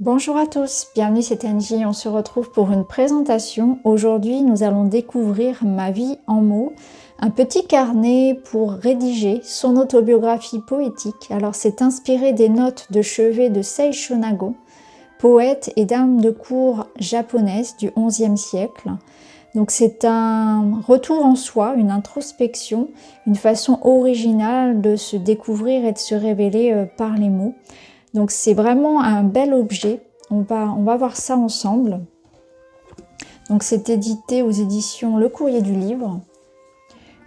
Bonjour à tous, bienvenue c'est Angie, on se retrouve pour une présentation. Aujourd'hui nous allons découvrir Ma vie en mots, un petit carnet pour rédiger son autobiographie poétique. Alors c'est inspiré des notes de chevet de Seisho Nago, poète et dame de cour japonaise du XIe siècle. Donc c'est un retour en soi, une introspection, une façon originale de se découvrir et de se révéler par les mots. Donc c'est vraiment un bel objet, on va voir ça ensemble. Donc c'est édité aux éditions Le Courrier du Livre.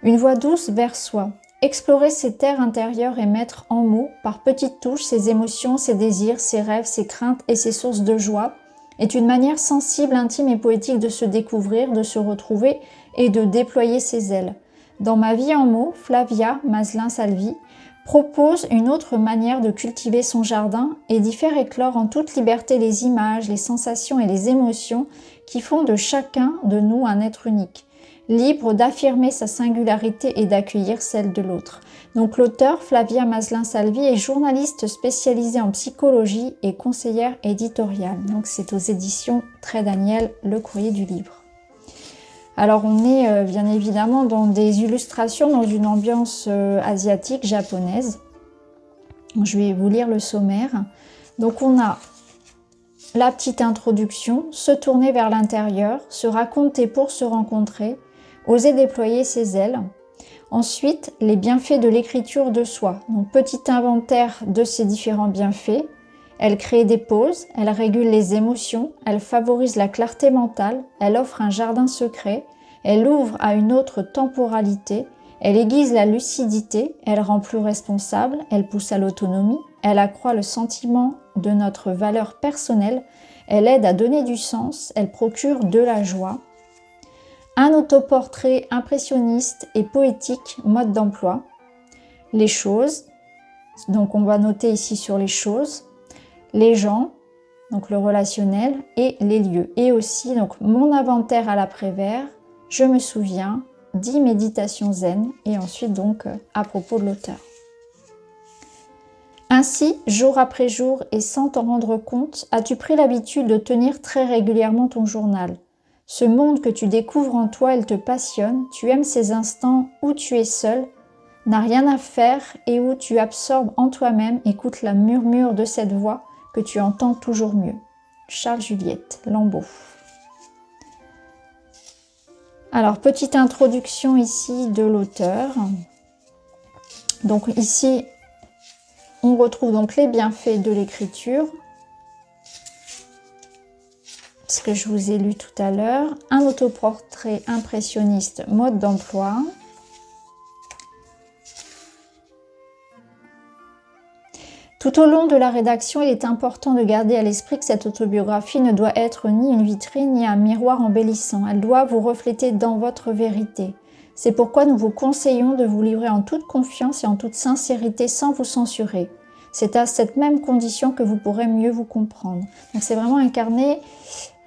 Une voix douce vers soi. Explorer ses terres intérieures et mettre en mots, par petites touches, ses émotions, ses désirs, ses rêves, ses craintes et ses sources de joie, est une manière sensible, intime et poétique de se découvrir, de se retrouver et de déployer ses ailes. Dans Ma vie en mots, Flavia Maslin-Salvi propose une autre manière de cultiver son jardin et d'y faire éclore en toute liberté les images, les sensations et les émotions qui font de chacun de nous un être unique, libre d'affirmer sa singularité et d'accueillir celle de l'autre. Donc l'auteur Flavia Maslin-Salvi est journaliste spécialisée en psychologie et conseillère éditoriale. Donc c'est aux éditions Trait Daniel, Le Courrier du Livre. Alors on est bien évidemment dans des illustrations, dans une ambiance asiatique, japonaise. Je vais vous lire le sommaire. Donc on a la petite introduction, se tourner vers l'intérieur, se raconter pour se rencontrer, oser déployer ses ailes. Ensuite, les bienfaits de l'écriture de soi. Donc petit inventaire de ces différents bienfaits. Elle crée des pauses, elle régule les émotions, elle favorise la clarté mentale, elle offre un jardin secret, elle ouvre à une autre temporalité, elle aiguise la lucidité, elle rend plus responsable, elle pousse à l'autonomie, elle accroît le sentiment de notre valeur personnelle, elle aide à donner du sens, elle procure de la joie. Un autoportrait impressionniste et poétique, mode d'emploi. Les choses, donc on va noter ici sur les choses. Les gens, donc le relationnel, et les lieux. Et aussi donc mon inventaire à l'après-vert, je me souviens, 10 méditations zen, et ensuite donc à propos de l'auteur. Ainsi, jour après jour et sans t'en rendre compte, as-tu pris l'habitude de tenir très régulièrement ton journal. Ce monde que tu découvres en toi, il te passionne, tu aimes ces instants où tu es seul, n'as rien à faire et où tu absorbes en toi-même, écoute la murmure de cette voix que tu entends toujours mieux. Charles-Juliette Lambeau. Alors, petite introduction ici de l'auteur. Donc ici, on retrouve donc les bienfaits de l'écriture, ce que je vous ai lu tout à l'heure. Un autoportrait impressionniste, mode d'emploi. Tout au long de la rédaction, il est important de garder à l'esprit que cette autobiographie ne doit être ni une vitrine ni un miroir embellissant. Elle doit vous refléter dans votre vérité. C'est pourquoi nous vous conseillons de vous livrer en toute confiance et en toute sincérité sans vous censurer. C'est à cette même condition que vous pourrez mieux vous comprendre. Donc c'est vraiment un carnet,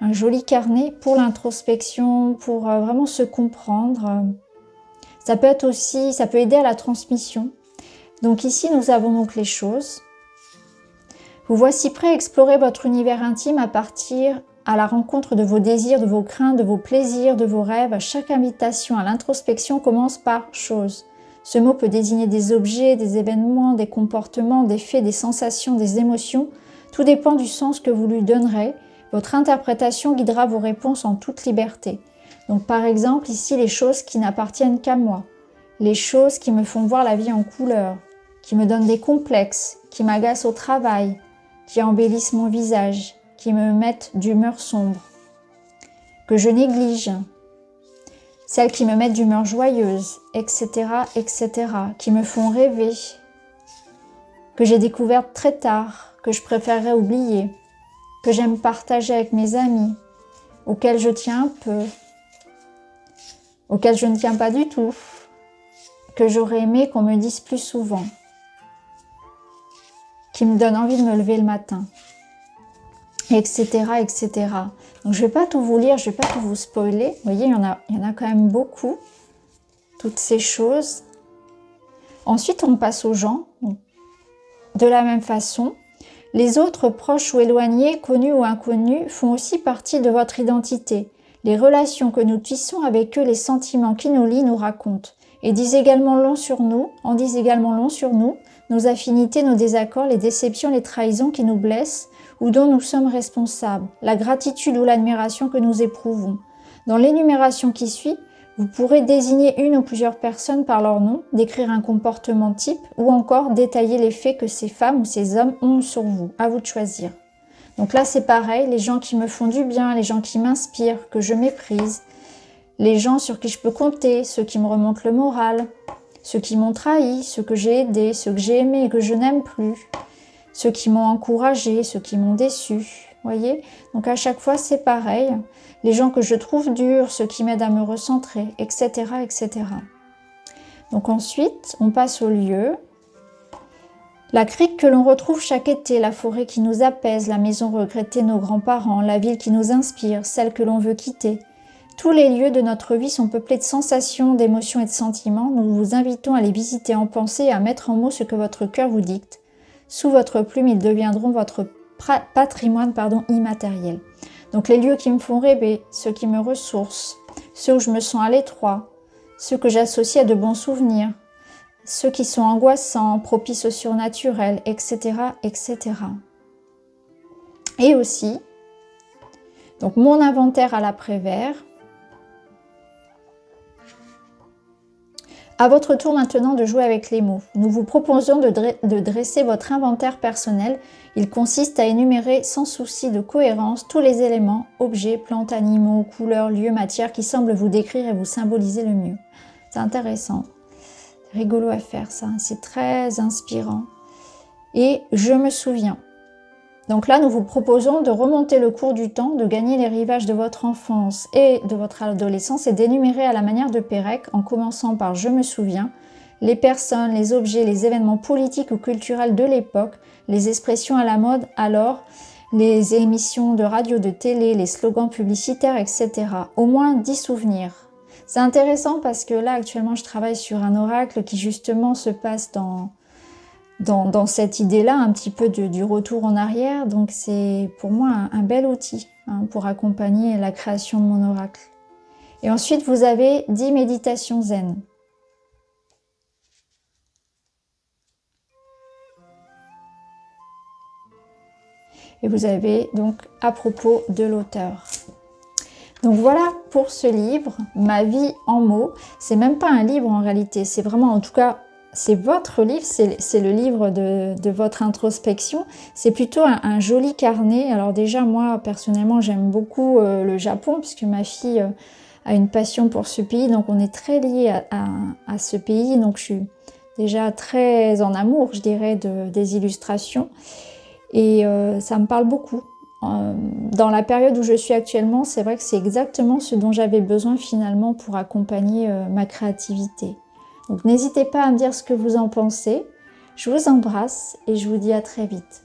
un joli carnet pour l'introspection, pour vraiment se comprendre. Ça peut être aussi, ça peut aider à la transmission. Donc ici, nous avons donc les choses. Vous voici prêt à explorer votre univers intime à partir à la rencontre de vos désirs, de vos craintes, de vos plaisirs, de vos rêves. Chaque invitation à l'introspection commence par « chose ». Ce mot peut désigner des objets, des événements, des comportements, des faits, des sensations, des émotions. Tout dépend du sens que vous lui donnerez. Votre interprétation guidera vos réponses en toute liberté. Donc par exemple, ici, les choses qui n'appartiennent qu'à moi. Les choses qui me font voir la vie en couleur, qui me donnent des complexes, qui m'agacent au travail, qui embellissent mon visage, qui me mettent d'humeur sombre, que je néglige, celles qui me mettent d'humeur joyeuse, etc., etc., qui me font rêver, que j'ai découvertes très tard, que je préférerais oublier, que j'aime partager avec mes amis, auxquels je tiens un peu, auxquels je ne tiens pas du tout, que j'aurais aimé qu'on me dise plus souvent, qui me donne envie de me lever le matin, etc., etc. Donc je ne vais pas tout vous lire, je ne vais pas tout vous spoiler. Vous voyez, il y en a quand même beaucoup, toutes ces choses. Ensuite, on passe aux gens. Donc, de la même façon, Les autres, proches ou éloignés, connus ou inconnus, font aussi partie de votre identité. Les relations que nous tissons avec eux, les sentiments qui nous lient, nous racontent. Et disent également long sur nous, nos affinités, nos désaccords, les déceptions, les trahisons qui nous blessent ou dont nous sommes responsables, la gratitude ou l'admiration que nous éprouvons. Dans l'énumération qui suit, vous pourrez désigner une ou plusieurs personnes par leur nom, décrire un comportement type ou encore détailler les faits que ces femmes ou ces hommes ont sur vous. À vous de choisir. Donc là, c'est pareil, les gens qui me font du bien, les gens qui m'inspirent, que je méprise, les gens sur qui je peux compter, ceux qui me remontent le moral, ceux qui m'ont trahi, ceux que j'ai aidés, ceux que j'ai aimés et que je n'aime plus, ceux qui m'ont encouragé, ceux qui m'ont déçu. Voyez? Donc à chaque fois, c'est pareil. Les gens que je trouve durs, ceux qui m'aident à me recentrer, etc., etc. Donc ensuite, on passe au lieu. La crique que l'on retrouve chaque été, la forêt qui nous apaise, la maison regrettée de nos grands-parents, la ville qui nous inspire, celle que l'on veut quitter. Tous les lieux de notre vie sont peuplés de sensations, d'émotions et de sentiments. Nous vous invitons à les visiter en pensée et à mettre en mots ce que votre cœur vous dicte. Sous votre plume, ils deviendront votre patrimoine immatériel. Donc les lieux qui me font rêver, ceux qui me ressourcent, ceux où je me sens à l'étroit, ceux que j'associe à de bons souvenirs, ceux qui sont angoissants, propices au surnaturel, etc., etc. Et aussi, donc mon inventaire à l'après-vert. À votre tour maintenant de jouer avec les mots. Nous vous proposons de dresser votre inventaire personnel. Il consiste à énumérer sans souci de cohérence tous les éléments, objets, plantes, animaux, couleurs, lieux, matières qui semblent vous décrire et vous symboliser le mieux. C'est intéressant. C'est rigolo à faire ça. C'est très inspirant. Et je me souviens. Donc là, nous vous proposons de remonter le cours du temps, de gagner les rivages de votre enfance et de votre adolescence et d'énumérer à la manière de Pérec, en commençant par « je me souviens », les personnes, les objets, les événements politiques ou culturels de l'époque, les expressions à la mode alors, les émissions de radio, de télé, les slogans publicitaires, etc. Au moins 10 souvenirs. C'est intéressant parce que là, actuellement, je travaille sur un oracle qui justement se passe dans cette idée-là, un petit peu du retour en arrière. Donc c'est pour moi un bel outil pour accompagner la création de mon oracle. Et ensuite, vous avez 10 méditations zen. Et vous avez donc à propos de l'auteur. Donc voilà pour ce livre, Ma vie en mots. C'est même pas un livre en réalité, c'est vraiment, en tout cas, c'est votre livre, c'est le livre de votre introspection. C'est plutôt un joli carnet. Alors déjà, moi, personnellement, j'aime beaucoup le Japon, puisque ma fille a une passion pour ce pays. Donc on est très liés à ce pays. Donc je suis déjà très en amour, je dirais, des illustrations. Et ça me parle beaucoup. Dans la période où je suis actuellement, c'est vrai que c'est exactement ce dont j'avais besoin finalement pour accompagner ma créativité. Donc n'hésitez pas à me dire ce que vous en pensez. Je vous embrasse et je vous dis à très vite.